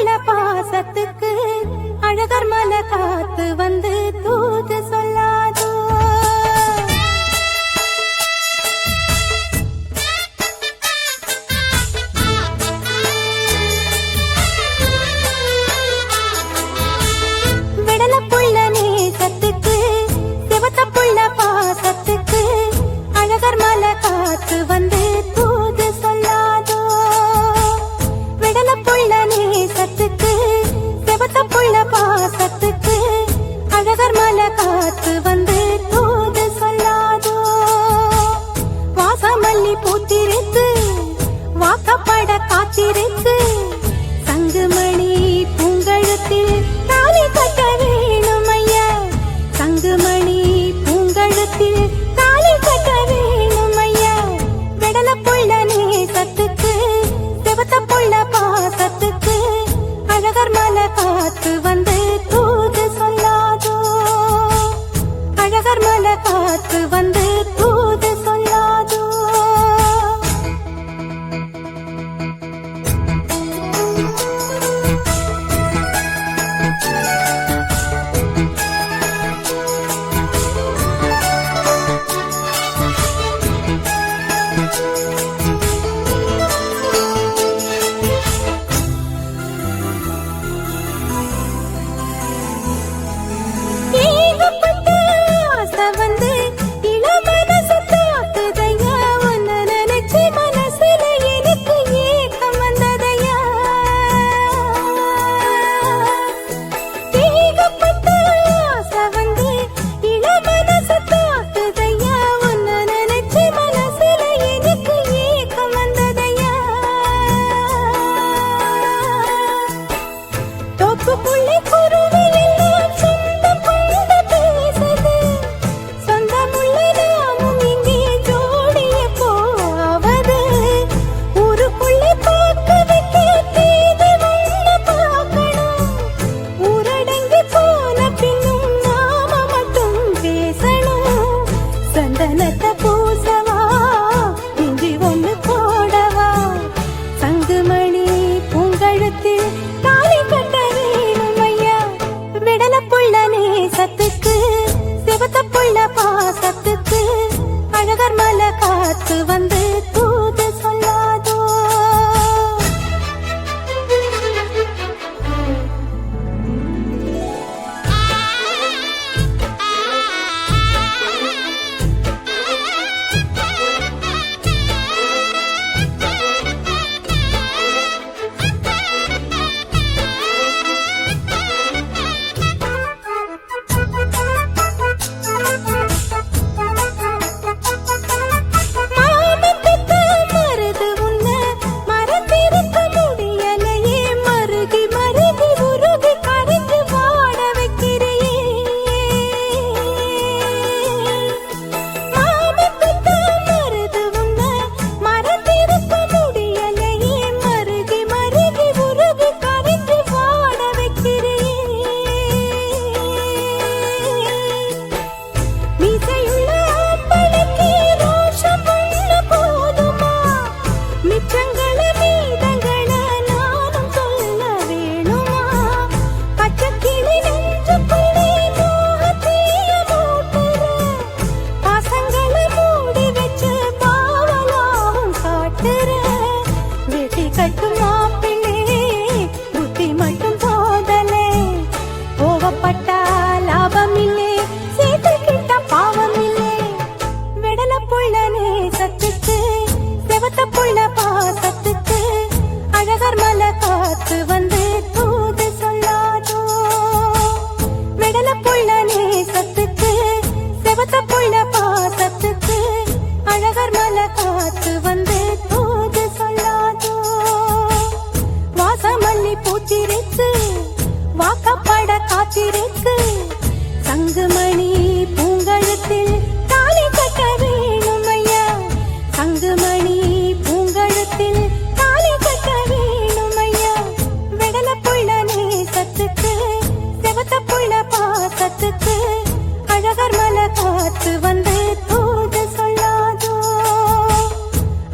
புள்ள பாசத்துக்கு அழகர் மலை காத்து வந்து தூது சொல்லாதோ. விடல புள்ள நேசத்துக்கு சிவத்த புள்ள பாசத்துக்கு அழகர் மலை காத்து வந்து தூது சொல்லாதோ. விடல புள்ள நேசத்துக்கு சிவத்த புள்ள பாசத்துக்கு அழகர் மலை காத்து வந்து தூது சொல்லாதோ. வாசமல்லி பூத்திருக்கு வாக்கப்பட காத்திருக்கு சங்குமணி பூங்கழுத்தில் தாலி கட்ட வேணும் ஐயா. சங்குமணி பூங்கழுத்தில் தாலி கட்ட வேணும் ஐயா. விடல புள்ள நேசத்துக்கு சிவத்த புள்ள பாசத்துக்கு அழகர் மலை காத்து வந்து தூது சொல்லாதோ. அழகர் மலை காத்து வந்து தூது சொல்லாதோ. ஏகப்பட்ட ஆசை வந்து இளமனசு தாக்குதையா. உன்னை நினைச்சு மனசுல எனக்கு ஏக்கம் வந்ததையா. ஏகப்பட்ட ஆசை வந்து இளமனசு தாக்குதையா. உன்னை நினைச்சு மனசுல எனக்கு ஏக்கம் வந்ததையா. தோப்புக்குள்ளே குருவில் எல்லாம் சொந்தம் கொண்டு பேசுது. சொந்தமுள்ள நாமும் இங்கே ஜோடிய போவது. ஊருக்குள்ளே பார்க்க வைக்க தேதி ஒண்ணு பார்க்கணும். ஊரடங்கி போன பின்னும் நாம மட்டும் பேசணும். சந்தனத்தை பூசவா இஞ்சி ஒண்ணு போடவா. சங்குமணி பூங்கழுத்தில் தாலி கட்ட வேணும் ஐயா. விடல புள்ள நேசத்துக்கு சிவத்த புள்ள பாசத்துக்கு அழகர் மலை காத்து வந்து தூது சொல்லாதோ. மாமத்துக்கு மருது உன்னை மறந்திருக்க முடியலையே. மருகி மருகி உருகி கரைஞ்சு வாட வைக்கிறையே. மாமத்துக்கு மருது உன்னை மறந்திருக்க முடியலையே. மருகி மருகி உருகி கரைஞ்சு வாட வைக்கிறையே. மீசையுள்ள ஆம்பளைக்கு ரோஷம் உள்ள போதுமா. மிச்சங்கள மீதங்கள நானும் சொல்ல வேணுமா. பச்சைக்கிளி நெஞ்சுக்குள்ளே மோகத்தீய மூட்டுற. பாசங்கள மூடி வச்சு பாவலாவும் காட்டுற. வெட்டி கட்டும் மாப்பிள்ளே புத்தி மட்டும் போதலே. கோவப்பட்டா லாபம் இல்லே சேர்த்து கிட்ட பாவம் இல்லே. விடல புள்ள நேசத்துக்கு சிவத்த புள்ள பாசத்துக்கு அழகர் மலை காத்து வந்து தூது சொல்லாதோ. விடல புள்ள நேசத்துக்கு சிவத்த புள்ள பாசத்துக்கு அழகர் மலை காத்து வந்து தூது சொல்லாதோ. வாசமல்லி பூத்திருக்கு வாக்கப்பட காத்திருக்கு சங்குமணி பூங்கழுத்தில் தாலி கட்ட வேணும் ஐயா. சங்குமணி பூங்கழுத்தில் தாலி கட்ட வேணும் ஐயா. விடல புள்ள நேசத்துக்கு சிவத்த புள்ள பாசத்துக்கு அழகர் மலை காத்து வந்து தூது சொல்லாதோ.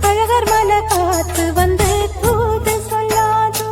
அழகர் மலை காத்து வந்து தூது சொல்லாதோ.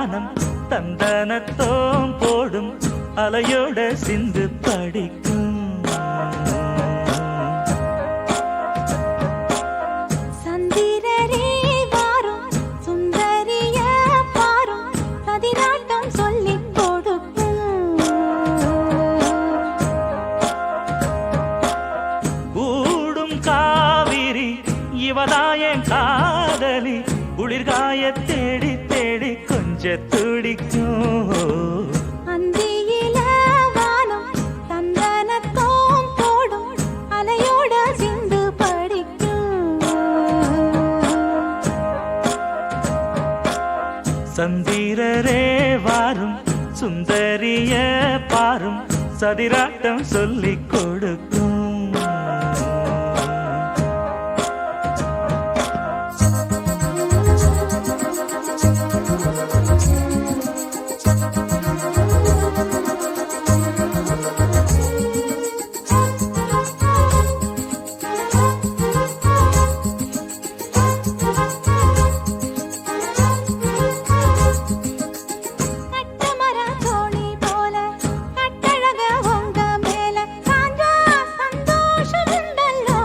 வானம் தந்தனத்தோம் போடும் அலையோட சிந்து படிக்கும் சந்திரரே வாரும் சுந்தரிய பாரும் பதினாட்டம் சொல்லிக் கொடுக்கும் கூடும் காவிரி இவதாயன் காதலி குளிர்காய தேடி தேடி கொஞ்ச துடிக்கும் அந்தியில வானம் தந்தனத்தோம் போடும் அலையோட சிந்து படிக்கும் சந்திரரே வாரும் சுந்தரிய பாரும் சதிராட்டம் சொல்லிக் கொடுக்கும் கட்டமர தோணி போல கட்டழக உங்க மேல சாஞ்சா சந்தோஷம் உண்டல்லோ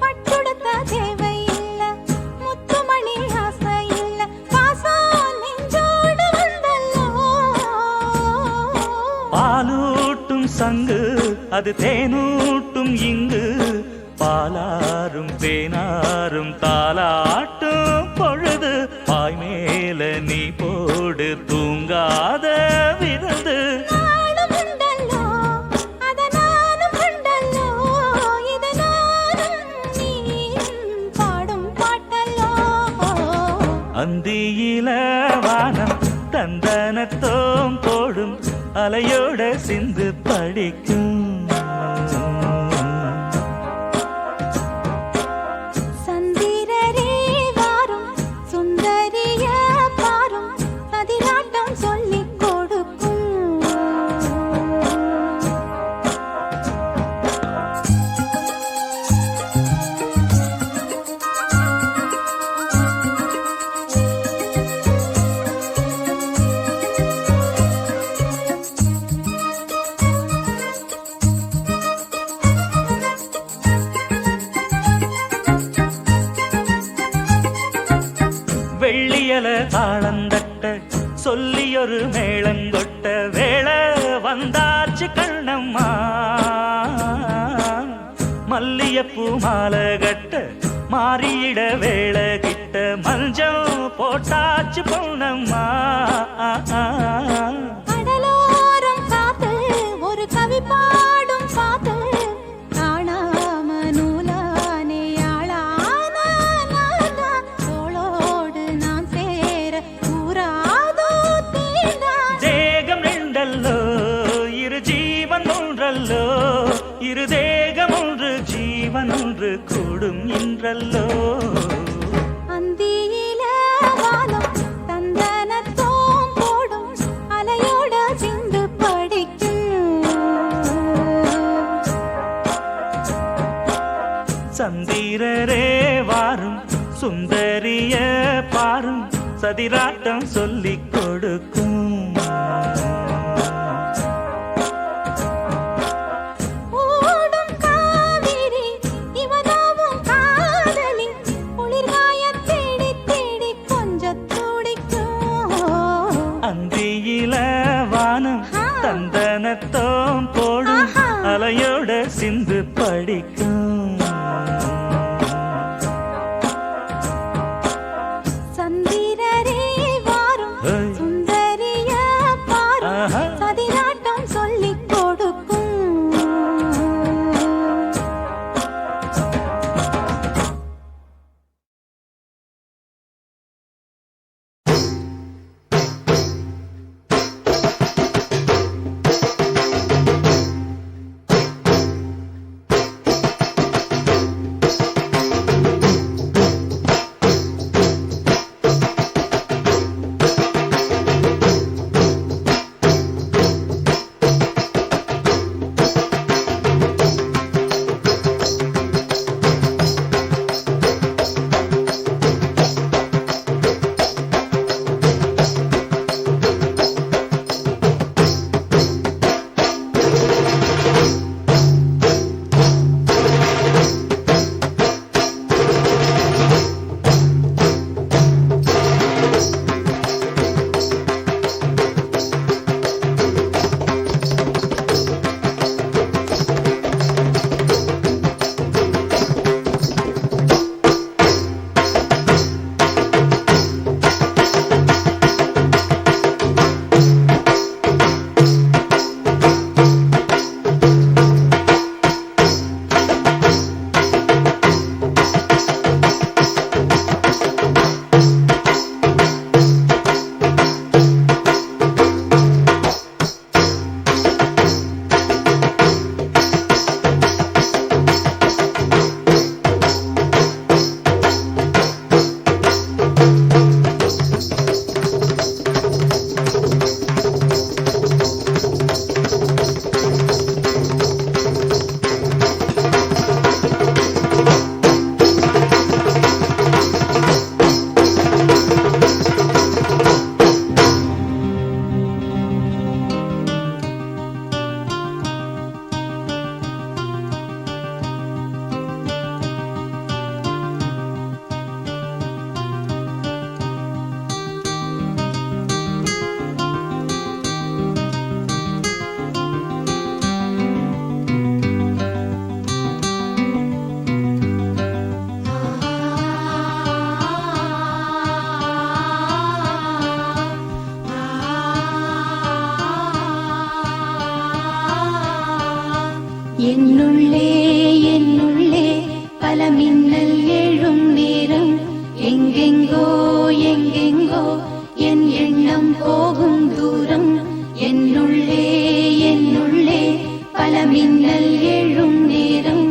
பட்டுடுத்த தேவை இல்ல முத்துமணி ஆசை இல்ல பாசம் நெஞ்சோடு வந்தல்லோ பாலூட்டும் சங்கு அது தேனூட்டும் இங்கு பாலாரும் தேனாரும் தாலாட்டும் பொழுது பாய் மேல நீ போடு தூங்காத விருந்து நானும் உண்டல்லோ அத நானும் உண்டல்லோ இது நானும் நீயும் பாடும் பாட்டல்லோ அந்தியில வானம் தந்தனத்தோம் போடும் அலையோட சிந்து படிக்கும் சந்திரரே வாரும் சுந்தரிய பாரும் பதினாட்டம் சொல்லிக் கொடுக்கும் வெள்ளியல தாளந்தட்ட சொல்லியொரு மேளங்கொட்ட வேளை வந்தாச்சு கண்ணம்மா மல்லியப்பூ மாலை கட்ட மாறியிட வேளை கிட்ட மஞ்சள் போட்டாச்சு பொன்னம்மா கடலோரம் காத்து ஒரு கவி பாடும் பாத்து காணாம நூலானே ஆளான தோளோடு நான் சேர கூறாதோ தீர்ந்தான் தேகம் ரெண்டல்லோ இரு ஜீவன் ஒன்றல்லோ இரு தேகம் ஒன்று ஜீவன் ஒன்று கூடும் இன்றல்லோ அந்தியில வானம் தந்தனத்தோம் போடும் அலையோட சிந்து படிக்கும் சந்திரரே வாரும் சுந்தரிய பாரும் சதிராட்டம் சொல்லிக் கொடுக்கும் ஓடும் காவிரி இவனாவும் காதலி குளிர்காய தேடி தேடி கொஞ்சம் துடிக்கும் அந்தியில வானம் தந்தனத்தோம் போடும் அலையோட சிந்து படிக்கும் சந்திரரே வாரும் சுந்தரிய பாரும் சதிராட்டம் சொல்லிக் கொடுக்கும் எங்கெங்கோ எங்கெங்கோ என் எண்ணம் போகும் தூரம் என்னுள்ளே என்னுள்ளே பல மின்னல் எழும் நேரம்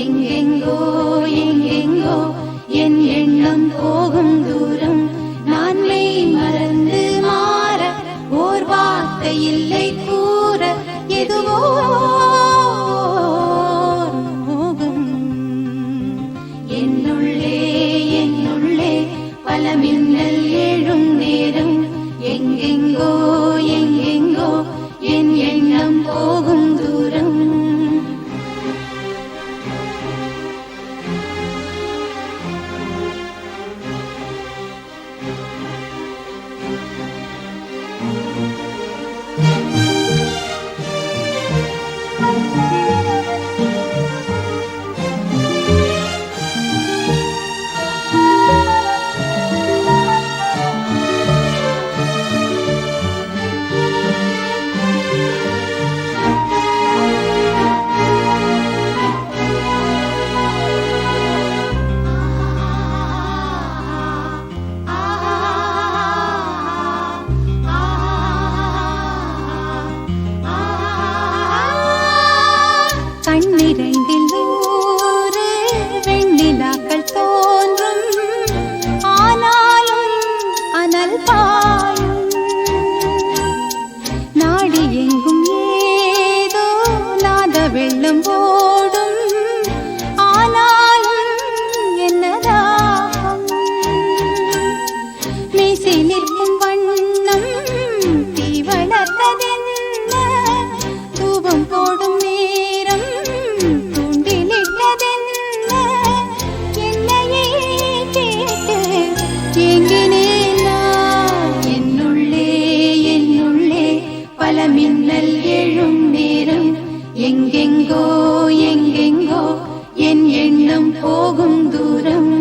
எங்கெங்கோ எங்கெங்கோ என் எண்ணம் போகும் தூரம் நான் மெய் மறந்து மாற ஓர் வார்த்தை இல்லை கூற எதுவோ மோகம் என்னுள்ளே என்னுள்ளே பல மின்னல் எழும் நேரம் எங்கெங்கோ எங்கெங்கோ என் எண்ணம் போகும் தூரம் கண்ணிரண்டில் நூறு வெண்ணிலாக்கள் தோன்றும் ஆனாலும் அனல் பாயும் நாடி எங்கும் ஏதோ நாத வெள்ளம் ஓடும் ஆனாலும் என்னதாகும் மீசை நிற்கும் வண்ணம் தீ வளர்த்ததென்ன தூபம் போடும் மின்னல் எழும் நேரம் எங்கெங்கோ எங்கெங்கோ என் எண்ணம் போகும் தூரம்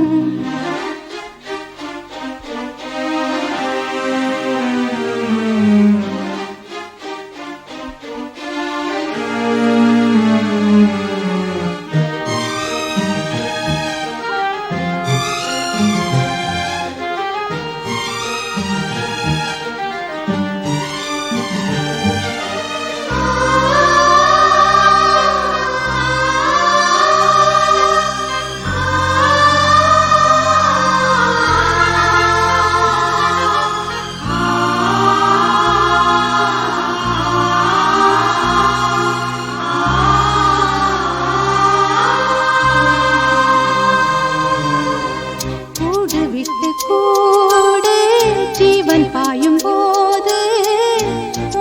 பாயும் போது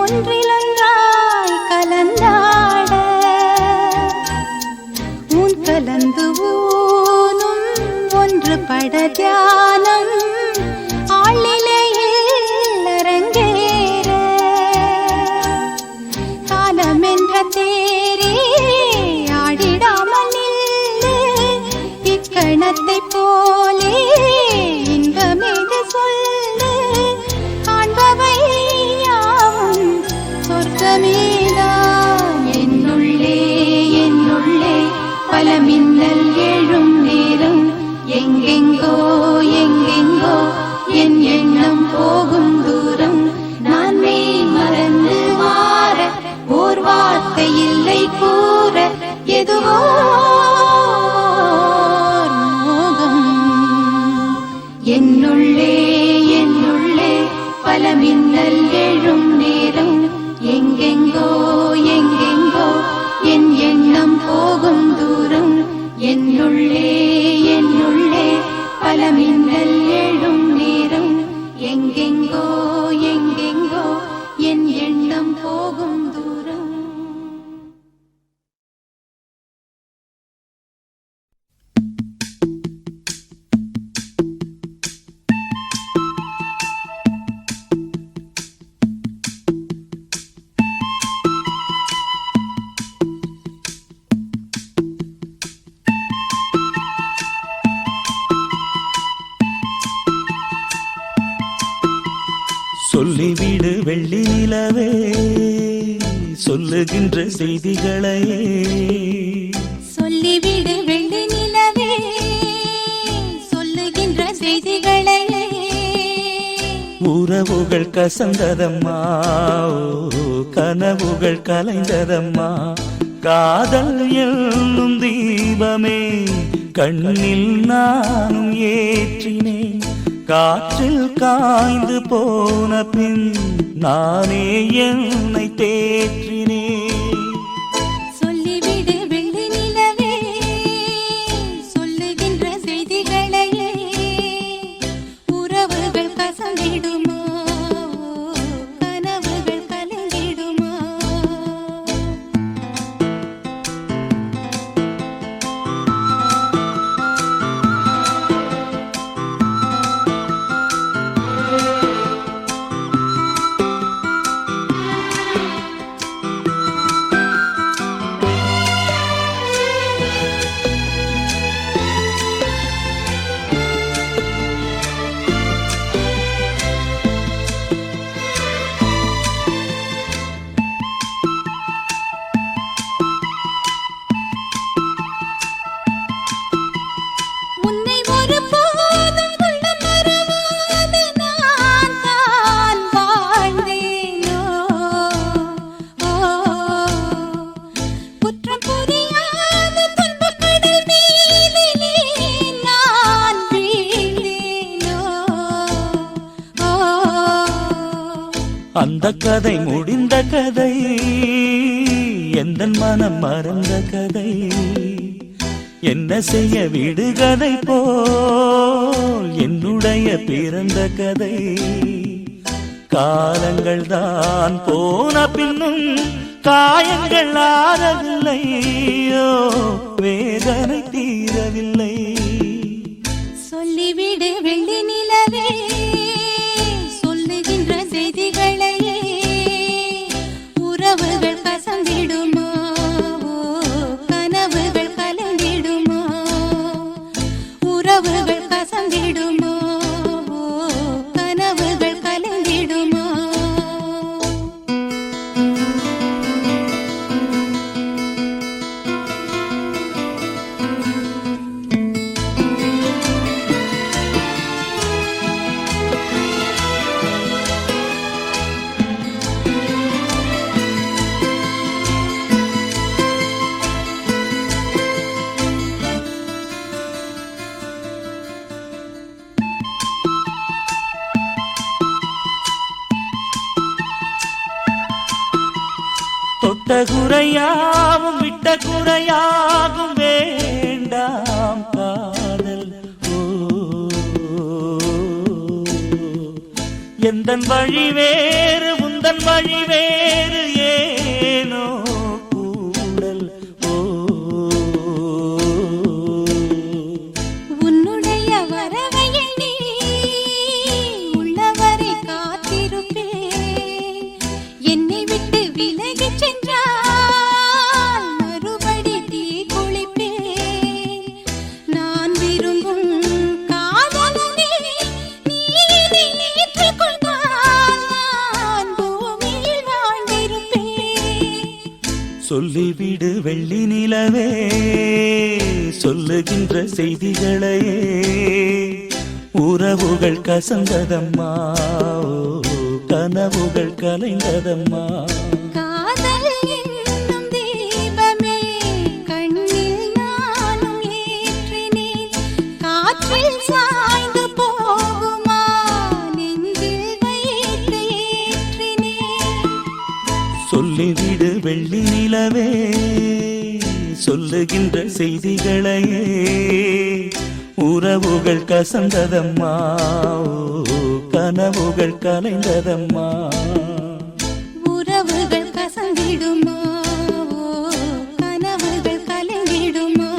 ஒன்றிலொன்றாய் கலந்தாட உன் கலந்து ஊனும் ஒன்று பட தியானம் ஆளிலையில் அரங்கேற காலம் என்ற தேரே ஆடிடாமல் நில்லு இக்கணத்தை போலே இன்பமேது சொல்லு என்னுள்ளே என்னுள்ளே பல மின்னல் எழும் நேரம் எங்கெங்கோ எங்கெங்கோ என் எண்ணம் போகும் தூரம் நான் மெய் மறந்து மாற ஓர் வார்த்தை இல்லை கூற எதுவோ மோகம் என்னுள்ளே என்னுள்ளே பல மின்னல் எழும் நேரம் எங்கெங்கோ எங்கெங்கோ என் எண்ணம் போகும் தூரம் என்னுள்ளே என்னுள்ளே பல மின்னல் எழும் நேரம் எங்கெங்கோ எங்கெங்கோ என் எண்ணம் போகும் தூரம் சொல்லிவிடு வெள்ளி நிலவே சொல்லுகின்ற செய்திகளை சொல்லிவிடு வெள்ளி நிலவே சொல்லுகின்ற செய்திகளை செய்திகளை உறவுகள் கசந்ததம்மா, கனவுகள் கலைந்ததம்மா. காதல் என்னும் தீபமே கண்ணில் நானும் ஏற்றினேன். காற்றில் காய்ந்து போன பின் நானே என்னை தேற்றினேன். சொல்லிவிடு வெள்ளி நிலவே, சொல்லுகின்ற செய்திகளையே. உறவுகள் கசந்திடுமா, கனவுகள் கலங்கிடுமா? உன்னை ஒருபோதும் உள்ளம் மறவாது நான் தான் வாழ்ந்தேனோ. குற்றம் புரியாத துன்பக் கடல் மீதிலே நான் வீழ்ந்தேனோ. அந்த கதை முடிந்த கதை, எந்தன் மனம் மறந்த கதை. என்ன செய்ய விடுகதை போல் என்னுடைய பிறந்த கதை. காலங்கள் தான் போன பின்னும் காயங்கள் ஆறவில்லையோ, வேதனை தீரவில்லை. சொல்லிவிடு வெள்ளி நிலவே, சொல்லுகின்ற செய்திகளையே. உறவுகள் கசந்திடுமா, கனவுகள் கலந்திடுமா? உறவுகள் கசந்திடுமா, கனவுகள் கலந்திடுமா? தொட்ட குறையாவும் விட்ட குறையாகும் வேண்டாம் காதல். எந்தன் வழி வேறு உந்தன் வழி வேறு, ஏனோ கூடல். உன்னுடைய வரவை எண்ணி உள்ளவரை காத்திருப்பேன். என்னை விட்டு விலகிச் சென்றால் மறுபடி தீ குளிப்பேன். நான் விரும்பும் காதலனே, நீ என்னை ஏற்றுக்கொண்டால் நான் பூமியில் வாழ்ந்திருப்பேன். சொல்லிவிடு வெள்ளி நிலவே, சொல்லுகின்ற செய்திகளையே. உறவுகள் கசந்ததம்மா, கனவுகள் கலைந்ததம்மா. காதல் என்னும் தீபமே கண்ணில் நானும் ஏற்றினேன். காற்றில் சாய்ந்து போகுமா, நெஞ்சில் வைத்து ஏற்றினேன். சொல்லிவிடு வெள்ளி நிலவே, சொல்லுகின்ற செய்திகளையே. உறவுகள் கசந்ததம்மா, கனவுகள் கலைந்ததம்மா. உறவுகள் கசந்திடுமா, கனவுகள் கலங்கிடுமா?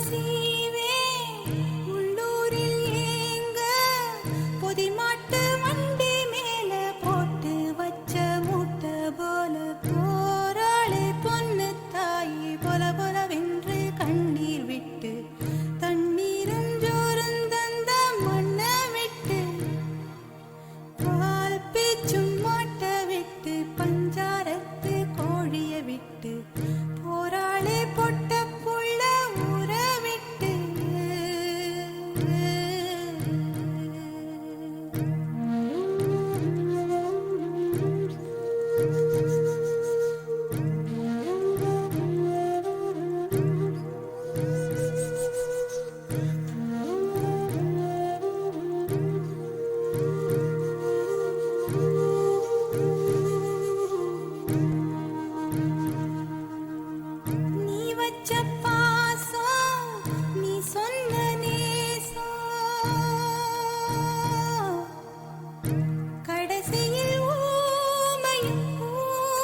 சீவே உள்ளூரில் ஏங்க பொதிமாட்டு வண்டி மேல போட்டு வச்ச மூட்டை போல போராளே பொண்ணு தாயி பொல பொலவென்று கண்ணீர் விட்டு தண்ணீரும் ஜோரும் தந்த மண்ணை விட்டு பால் பீச்சும் மாட்டை விட்டு பஞ்சாரத்து கோழிய விட்டு போராளே பொட்ட புள்ள ஊற விட்டு நீ வச்ச பாசம் நீ சொன்ன நேசம் கடைசியில் ஊமையும்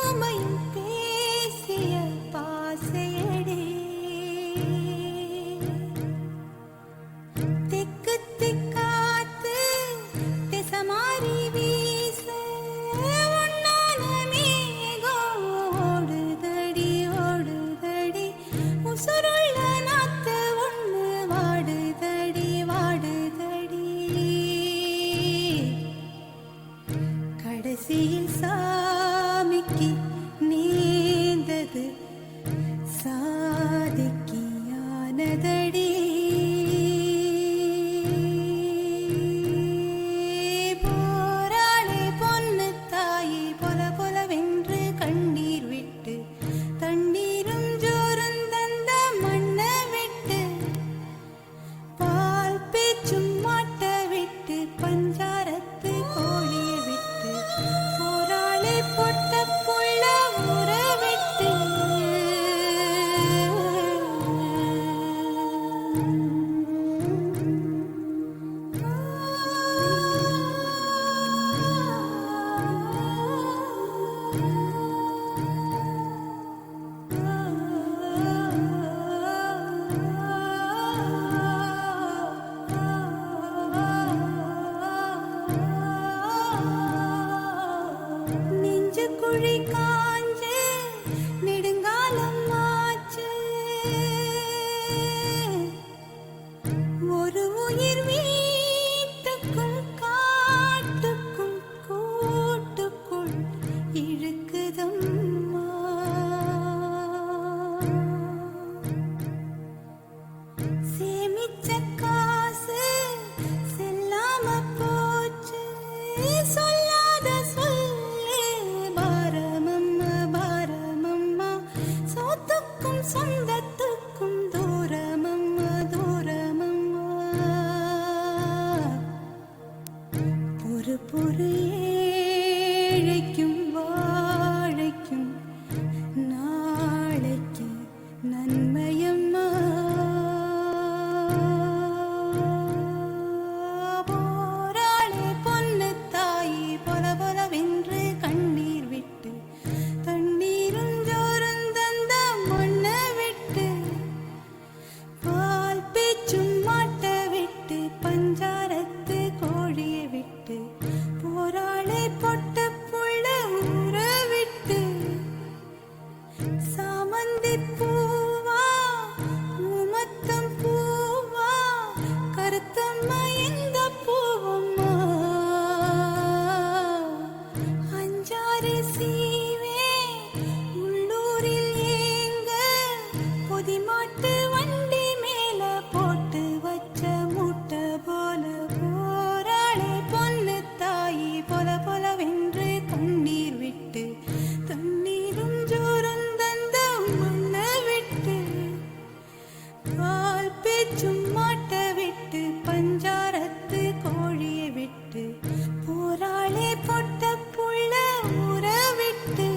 ஊமையும் பேசிய பாசையடே திக்கு திக்காத்து திசை மாறி வீச உன்னான மேகம் ஓடுதடி ஓடுதடி உசுருள்ள நாத்து ஒண்ணு வாடுதடி வாடுதடி கடைசியில் சாமிக்கு நீந்தது சாதிக்கு யானதடி போராளே பொண்ணு தாயி பொல பொலவென்று கண்ணீர் விட்டு தண்ணீரும் ஜோரும் தந்த மண்ணை விட்டு பால் பேச்சும் மாட்டை விட்டு பஞ்சாரத்து கோழிய விட்டு போராளே பொட்ட புள்ள ஊற விட்டு நெஞ்சு குழி காஞ்சு நெடுங்காலம் ஆச்சு ஒரு உயிர் வீட்டுக்குள் காட்டுக்குள் கூட்டுக்குள் இழுக்குதம்மா சேமிச்ச காசு செல்லாம போச்சு சொல்லாத சொல்லு பாரமம்மா பாரமம்மா சொத்துக்கும் சொந்தத்துக்கும் தூரமம்மா தூரமம்மா பொறு பொறு ஏழைக்கும் வாழைக்கும் நாளைக்கு நன்மையம்மா போராளே பொண்ணு தாயி பொல பொலவென்று கண்ணீர் விட்டு தண்ணீரும் ஜோரும் தந்த மண்ணை விட்டு பால் பேச்சும் மாட்டை விட்டு பஞ்சாரத்து கோழிய விட்டு போராளே பொட்ட புள்ள ஊற விட்டு சாமந்தி பூவா உமத்தம் பூவா கருத்தம்மா எந்த பூவம்மா அஞ்சாறு சீவே உள்ளூரில் ஏங்க பொதிமாட்டு வண்டி மேல போட்டு வச்ச மூட்டை போல போராளே பொண்ணு தாயி பொல பொலவென்று கண்ணீர் விட்டு தண்ணீரும் ஜோரும் தந்த மண்ணை விட்டு பால் பேச்சும் மாட்டை விட்டு பஞ்சாரத்து கோழிய விட்டு போராளே பொட்ட புள்ள ஊற விட்டு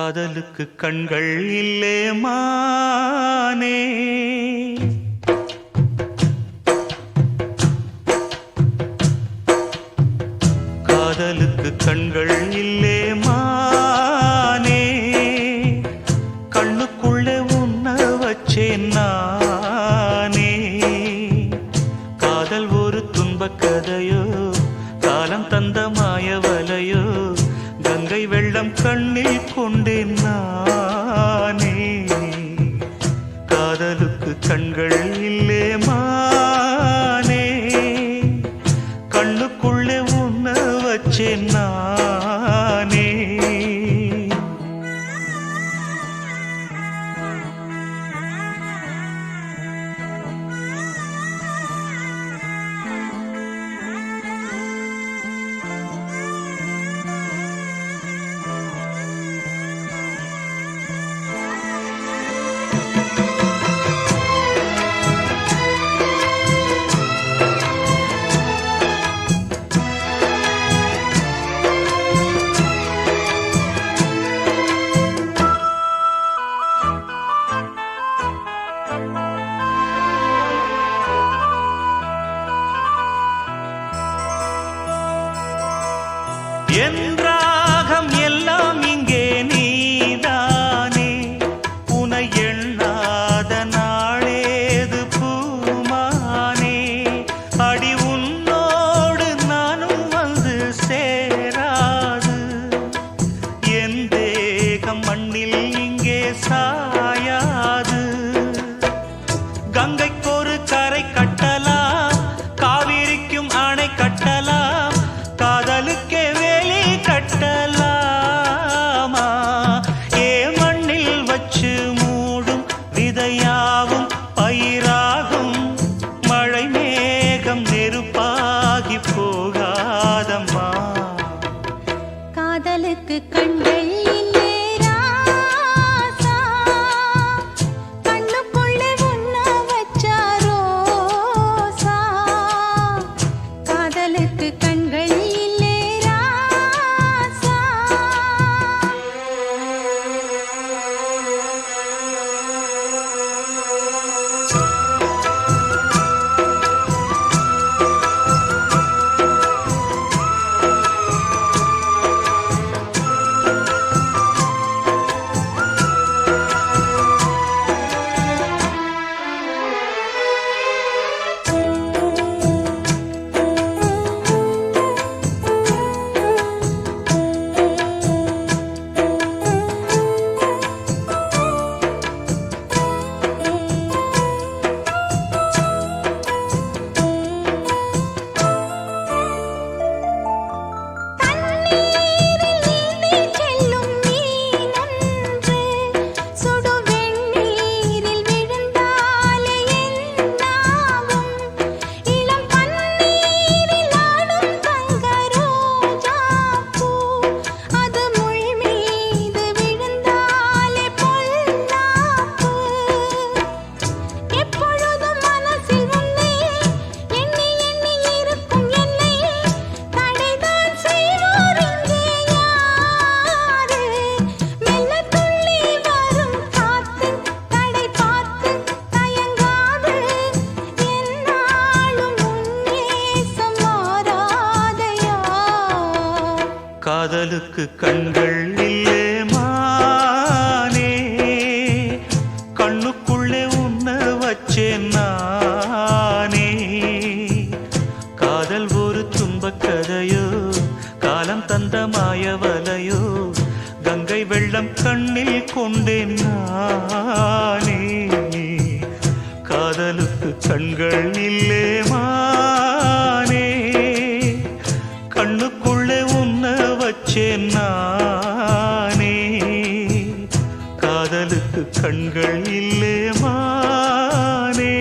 காதலுக்கு கண்கள் இல்லே மானே. காதலுக்கு கண்கள் இல்லே மானே. கண்ணுக்குள்ளே உன்ன வச்சேன் நானே. காதல் ஒரு துன்பக் கதையோ, காலம் தந்த மாயவலையோ, கங்கை வெள்ளம் கண்ணில் கொண்டேன் நானே. காதலுக்கு கண்கள் இல்லே மானே. கண்ணுக்குள்ளே உன்ன வச்சேன் நானே. என் ராகம் எல்லாம் இங்கே நீதானே. உனை எண்ணாத நாளேது பூமானே. அடி உன்னோடு நானும் வந்து சேராது. என் தேகம் மண்ணில் இங்கே சாயாது. கங்கைக்கொரு கரை கட்டலாம், காவிரிக்கும் அணை கட்டலாம், காதலுக்கே வேலி கட்டலாமா? ஏ மண்ணில் வச்சு மூடும் விதையாவும் பயிராகும். மழை மேகம் நெருப்பாகி போகாதம்மா. காதலுக்கு கண்கள் இல்லே ராசா. கண்ணுக்குள்ளே உன்ன வச்சா ரோசா. காதலுக்கு கண்கள் இல்லே ராசா. தண்ணீரில் நீந்திச் செல்லும் மீனொன்று சுடு வெந்நீரில் விழுந்தாலே என்னாகும்? இளம் பன்னீரில் ஆடும் தங்க ரோஜாப்பூ, அது முள் மீது விழுந்தாலே பொல்லாப்பு. எப்பொழுதும் மனசில் உன்னை எண்ணி எண்ணி இருக்கும் என்னை தடைதான் செய்வோர் இங்கே யாரு? மெல்ல துள்ளி வரும் காத்து தடை பார்த்து தயங்காது. என்னாலும் உன் நேசம் மாறாதையா? காதலுக்கு கண்கள் இல்லே மானே. கண்ணுக்குள்ளே உன்ன வச்சேன் நானே. காதல் ஒரு துன்பக் கதையோ, காலம் தந்த மாயவலையோ, கங்கை வெள்ளம் கண்ணில் கொண்டேன் நானே. காதலுக்கு கண்கள் இல்லே மானே. கண்ணுக்குள்ளே உன்ன வச்சேன் நானே. காதலுக்கு கண்கள் இல்லே மானே.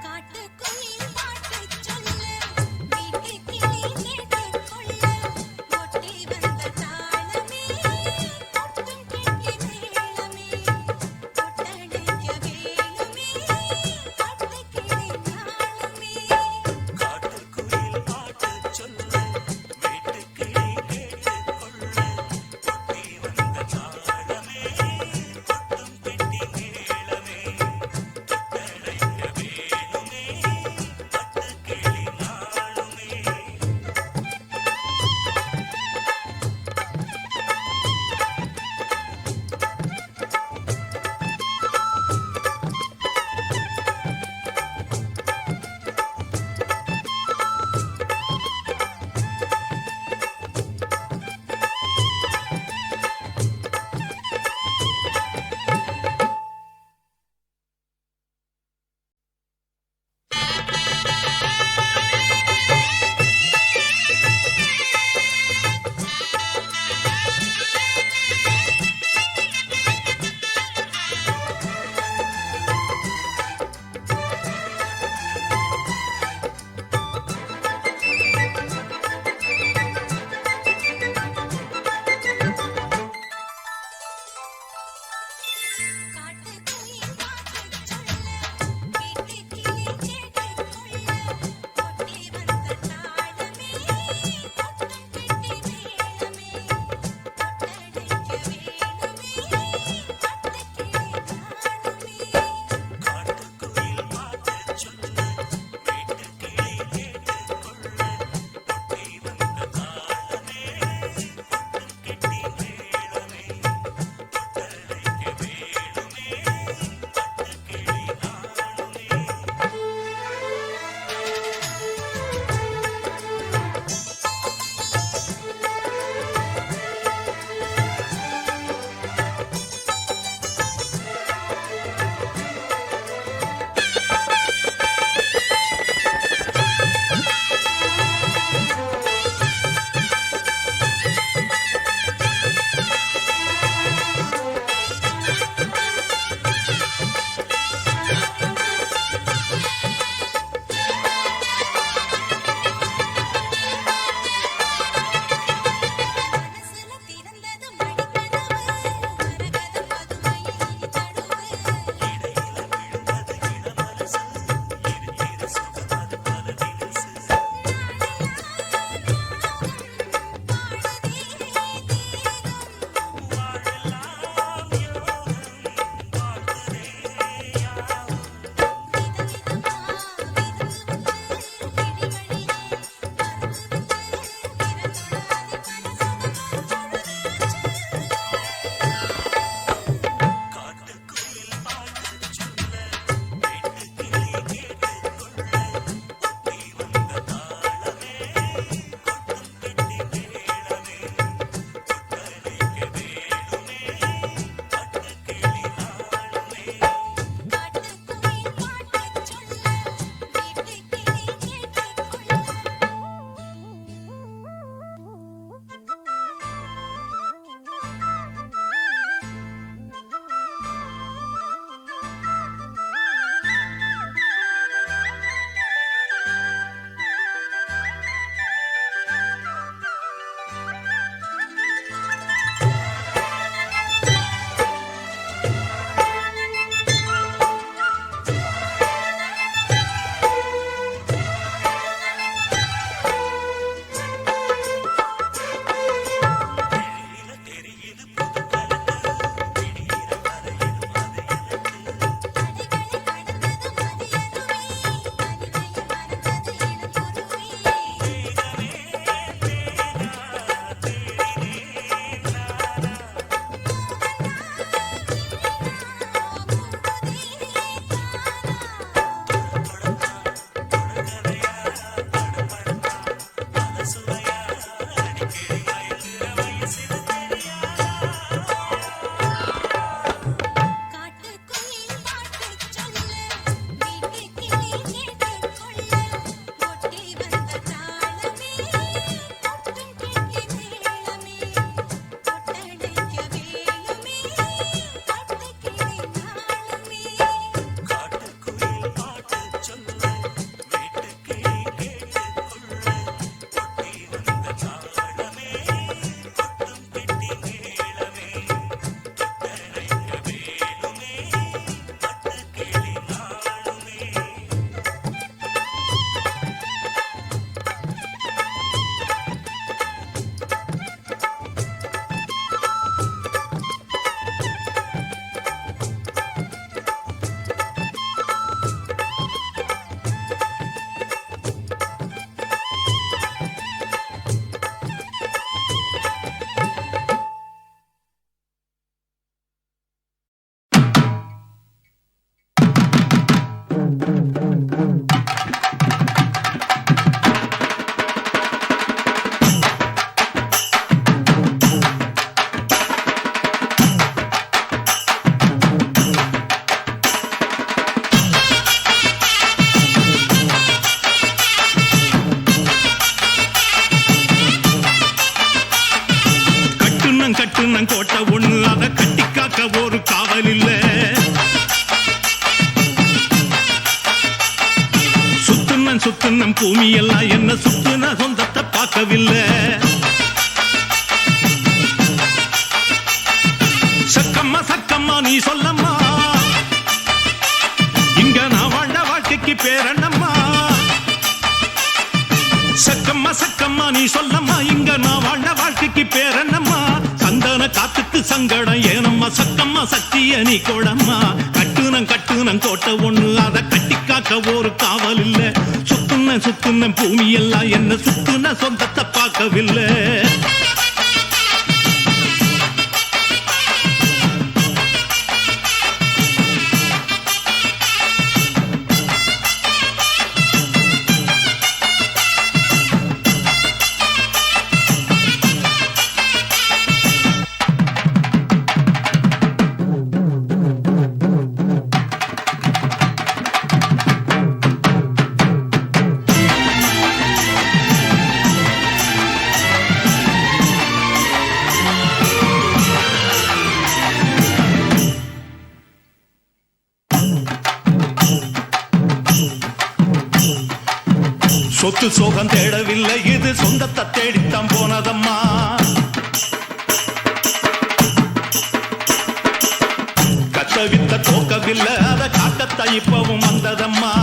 காட்டுக்குயில் பாட்டு சொல்ல வீட்டு கிளி கேட்டுக்கொள்ள ஒட்டி வந்த தாளமே கொட்டும் கெட்டி மேளமே கொட்டடைக்க வேணுமே பட்டு கிளி ஞானமே காட்டுக்குயில் பாட்டு சொல்ல வீட்டுக்கிளி கேட்டுக்கொள்ள ஒட்டி வந்த தாளமே காக்க ஒரு காவல் இல்ல. சுத்துனம் பூமி எல்லாம் என்ன சுத்துன சொந்தத்தை பார்க்கவில்லை. சக்கம்மா சக்கம்மா நீ சொல்லம்மா, இங்க நான் வாழ்ந்த வாழ்க்கைக்கு பேரண்ணம்மா. சக்கம்மா சக்கம்மா நீ சொல்லம்மா, இங்க நான் வாழ்ந்த வாழ்க்கைக்கு பேரண்ணம்மா. சந்தன காத்துக்கு சங்கடம் ஏனம்மா, சக்கம்மா சக்திய நீ கோடம்மா. கட்டுனம் கோட்டை ஒண்ணு, அதை கட்டி காக்க ஒரு காவல் இல்ல. சுத்துன பூமி எல்லாம் என்ன சுத்துன சொந்தத்தை பார்க்கவில்லை. சொத்து சோகம் தேடவில்லை, இது சொந்தத்தை தேடித்தான் போனதம்மா. கத்தவித்த தோக்கவில்லை, அதை காட்டத்தான் இப்பவும் வந்ததம்மா.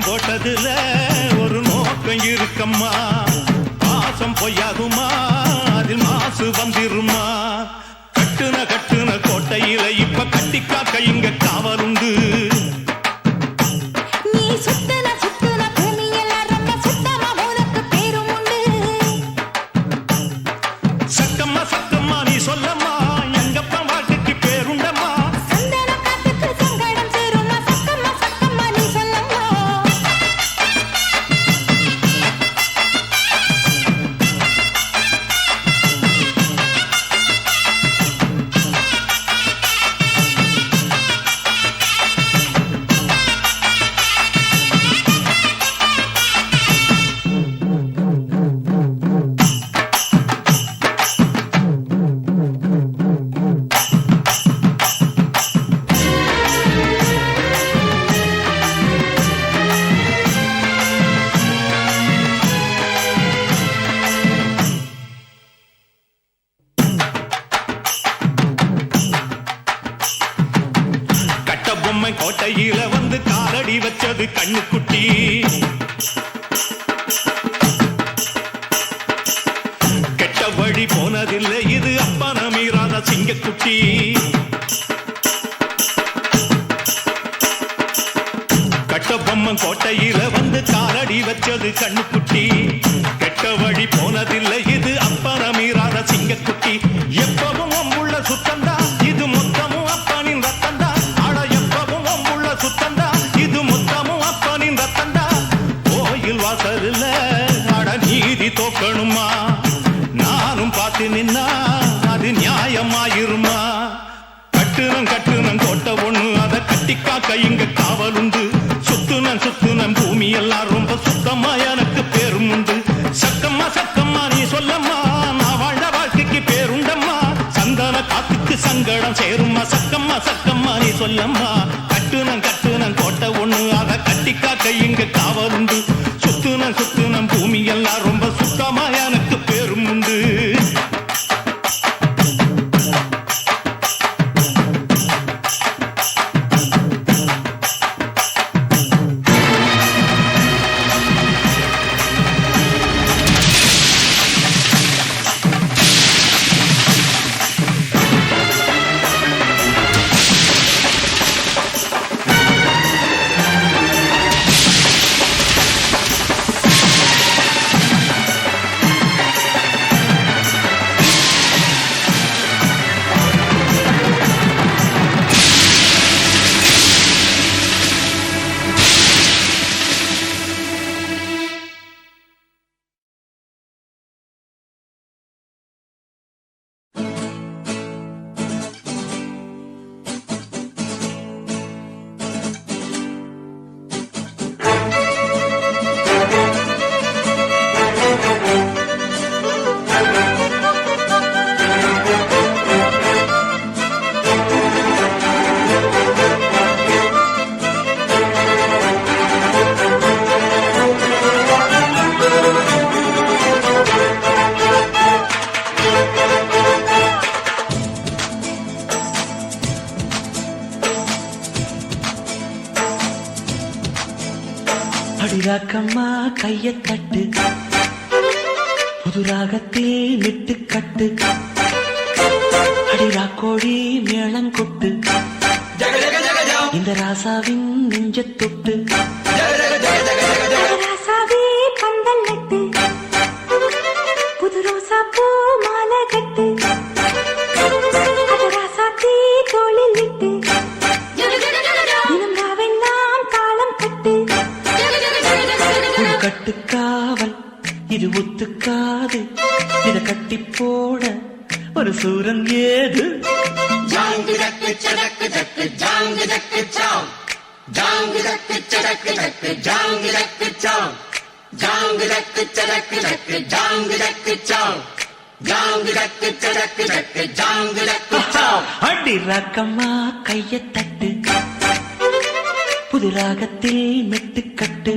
போட்டதுல ஒரு நோக்கம் இருக்கம்மா, பாசம் பொய்யாகுமா, அதில் மாசு வந்திருமா. கட்டுன கோட்டையில இப்ப கட்டி காக்க இங்க காவல் உண்டு. சக்கம்மா சக்கம்மா நீ சொல்லம்மா, எங்கப்பா வாழ்க்கைக்கு பேருண்டம்மா. கோட்டையில வந்து காலடி வச்சது கண்ணுக்குட்டி. கெட்ட வழி போனதில்லை, இது அப்பா மீறாத சிங்கக்குட்டி. கட்டபொம்மன் கோட்டையில வந்து காலடி வச்சது கண்ணுக்குட்டி. கெட்ட வழி போனதில்லை, இது அப்பா மீறாத சிங்கக்குட்டி. எப்பவும் உள்ள சுத்தந்தா, இது மொத்தமும் அப்பனின் ரத்தந்தா. இது மொத்தமும் அப்பனின் ரத்தந்தா. கோயில் வாசல்ல அட நீதி தோக்கணுமா, நானும் பார்த்து நின்னா அது நியாயமாயிருமா. கட்டுனம் கோட்டை ஒண்ணு, அதை கட்டி காக்க இங்க காவல் உண்டு. சுத்துனம் பூமி எல்லாம் ரொம்ப சுத்தமா எனக்கு பேரும் உண்டு. சக்கம்மா சக்கம்மா நீ சொல்லம்மா, நான் வாழ்ந்த வாழ்க்கைக்கு பேருண்டம்மா. சந்தன காத்துக்கு சங்கடம் சேருமா, சக்கம்மா சக்கம்மா நீ சொல்லம்மா. கட்டுனம் கோட்டை ஒண்ணு, அதை கட்டி காக்க இங்க காவல் உண்டு. சுத்துனம் பூமி எல்லாம் ரொம்ப சுத்தமா எனக்கு பேரும் உண்டு. ராக்கம்மா கைய தட்டு புது ராகத்தில் விட்டு கட்டு அடிரா கோழி மேளம் கொட்டு இந்த ராசாவின் நெஞ்ச தொட்டு ராசாவே பந்தல் நட்டு புது ரோசா பூ மாலை கட்டு அது ராசாத்தி தோளில் விட்டு தினம் ராவெல்லாம் தாளம் கட்டு ஒரு கட்டுக்காவல் இது ஒத்துக்காது இத கட்டி போட ஒரு சூரன் ஏது அடி ராக்கம்மா கைய தட்டு புது ராகத்தில் மெட்டு கட்டு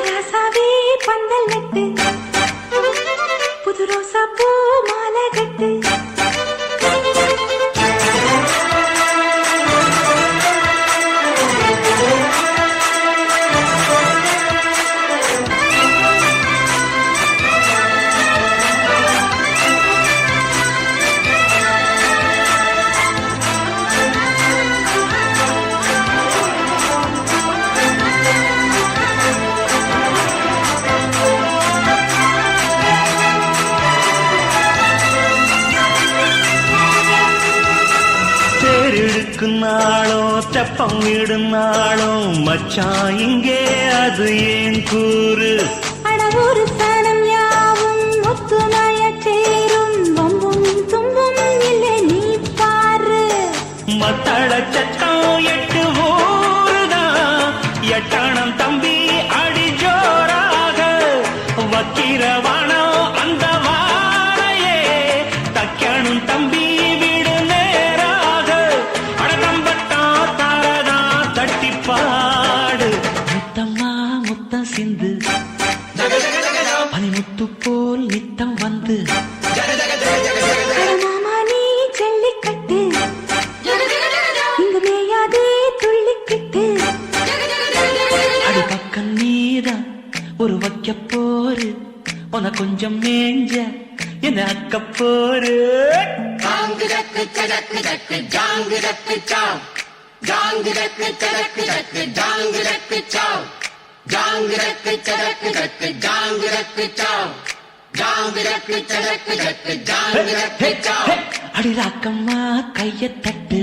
ராசாவே பந்தல் நட்டு புது ரோசா பூ மாலை கட்டு நாளோ தெப்பம் விடும் நாளோ மச்சான் இங்கே அது ஏன் கூறு அடவூரு சனம் யாவும் ஒத்துமைய சேரும் வம்பும் தும்பும் இல்லை நீ பாரு மத்தள சத்தம் எட்டு ஊருதான் எட்டணம் தம்பி அடி ஜோராக வக்கிரவானோ அந்த வாரையே தக்கணும் தம்பி வீடு நேராக அடகம்பட்டா தாரதா தட்டி பாடு முத்தம்மா முத்தம் சிந்து பனிமுத்து போல் நித்தம் வந்து மாமா நீ ஜல்லிக்கட்டு இங்கு மேயாதே துள்ளிக்கிட்டு அடி பக்கம் நீதான் ஒரு வைக்க போரு உன கொஞ்சம் மேஞ்ச என்ன அக்க போரு அடி ராக்கம்மா கைய தட்டு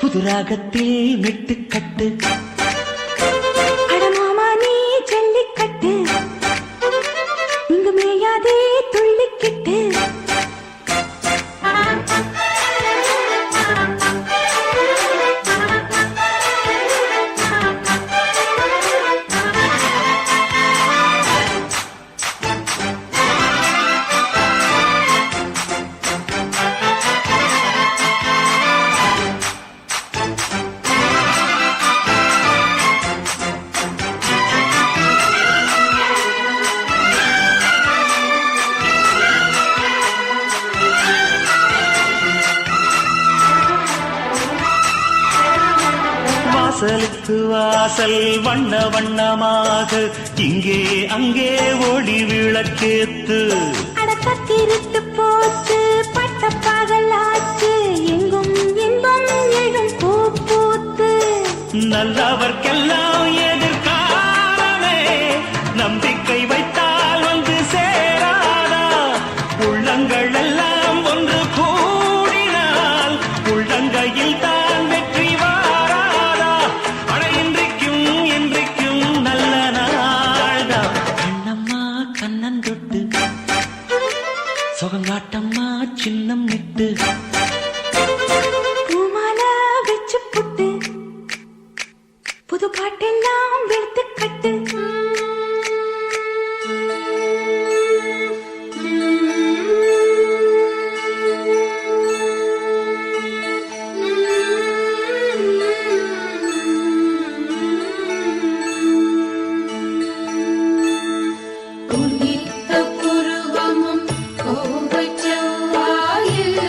புது ராகத்தில் மெட்டு கட்டு அட மாமா நீ ஜல்லிக்கட்டு இங்கு மேயாதே துள்ளிக்கிட்டு வாசலுக்கு வாசல் வண்ண வண்ணமாக இங்கே அங்கே ஒளி விளக்கேத்து அடக்கத்திருட்டு போச்சு பட்ட பகலாச்சு எங்கும் இன்பம் எழும் பூ பூத்து நல்லவர்க்கெல்லாம் எதிர்காலமே நம்பிக்கை வைத்தால் வந்து சேராதா உள்ளங்கள் எல்லாம் ஒன்று கூடினால் உள்ளங்கையில் தான் வெற்றி வாராதா அட இன்றைக்கும் என்றைக்கும் நல்ல நாள்தான் கண்ணம்மா கண்ணன் தொட்டு சுகங்காட்டம்மா சின்னம் விட்டு பூமாலை வச்சு புட்டு புது பாட்டெல்லாம் வெளுத்து கட்டு உதித்த புருவமும் கோபச் செவ்வாயில்